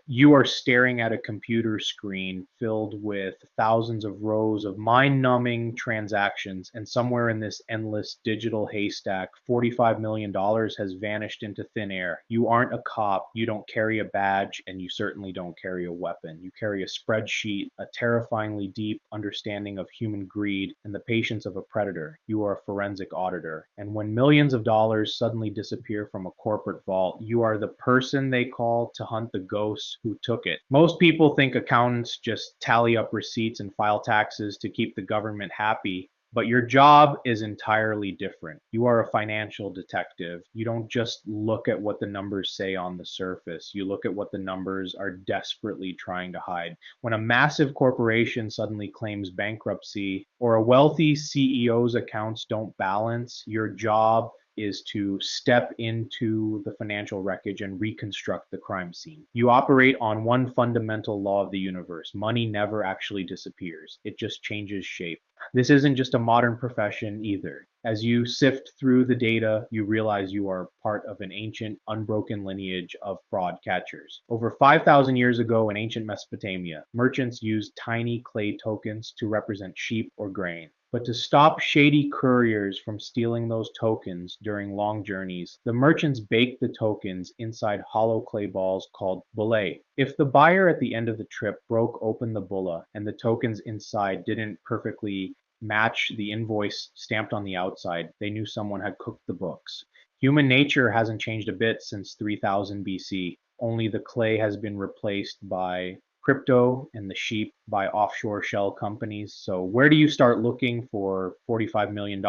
You are staring at a computer screen filled with thousands of rows of mind-numbing transactions, and somewhere in this endless digital haystack, $45 million has vanished into thin air. You aren't a cop, you don't carry a badge, and you certainly don't carry a weapon. You carry a spreadsheet, a terrifyingly deep understanding of human greed, and the patience of a predator. You are a forensic auditor. And when millions of dollars suddenly disappear from a corporate vault, you are the person they call to hunt the ghosts who took it. Most people think accountants just tally up receipts and file taxes to keep the government happy. But your job is entirely different. You are a financial detective. You don't just look at what the numbers say on the surface. You look at what the numbers are desperately trying to hide. When a massive corporation suddenly claims bankruptcy or a wealthy CEO's accounts don't balance, your job is to step into the financial wreckage and reconstruct the crime scene. You operate on one fundamental law of the universe. Money never actually disappears. It just changes shape. This isn't just a modern profession either. As you sift through the data, you realize you are part of an ancient, unbroken lineage of fraud catchers. Over 5,000 years ago in ancient Mesopotamia, merchants used tiny clay tokens to represent sheep or grain. But to stop shady couriers from stealing those tokens during long journeys, the merchants baked the tokens inside hollow clay balls called bullae. If the buyer at the end of the trip broke open the bulla and the tokens inside didn't perfectly match the invoice stamped on the outside, they knew someone had cooked the books. Human nature hasn't changed a bit since 3000 BC. Only the clay has been replaced by crypto and the sheep by offshore shell companies. So where do you start looking for $45 million?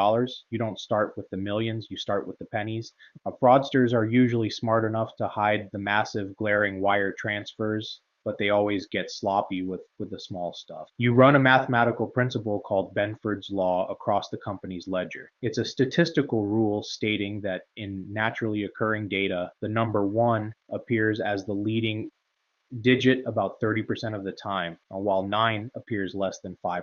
You don't start with the millions, you start with the pennies. Fraudsters are usually smart enough to hide the massive glaring wire transfers, but they always get sloppy with the small stuff. You run a mathematical principle called Benford's law across the company's ledger. It's a statistical rule stating that in naturally occurring data, the number 1 appears as the leading digit about 30% of the time, while 9 appears less than 5%.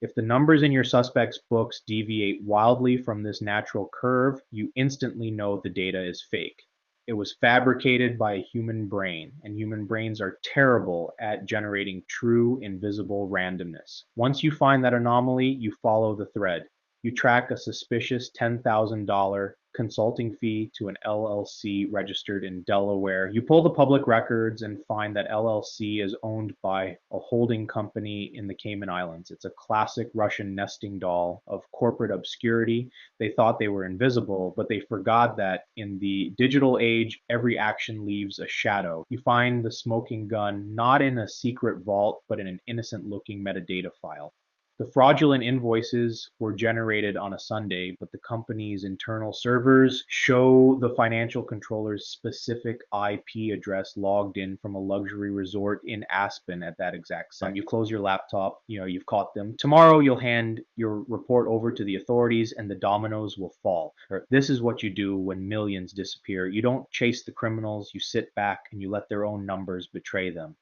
If the numbers in your suspect's books deviate wildly from this natural curve, you instantly know the data is fake. It was fabricated by a human brain, and human brains are terrible at generating true invisible randomness. Once you find that anomaly, you follow the thread. You track a suspicious $10,000 consulting fee to an LLC registered in Delaware. You pull the public records and find that LLC is owned by a holding company in the Cayman Islands. It's a classic Russian nesting doll of corporate obscurity. They thought they were invisible, but they forgot that in the digital age, every action leaves a shadow. You find the smoking gun not in a secret vault, but in an innocent-looking metadata file. The fraudulent invoices were generated on a Sunday, but the company's internal servers show the financial controller's specific IP address logged in from a luxury resort in Aspen at that exact second. You close your laptop, you've caught them. Tomorrow you'll hand your report over to the authorities and the dominoes will fall. This is what you do when millions disappear. You don't chase the criminals, you sit back and you let their own numbers betray them.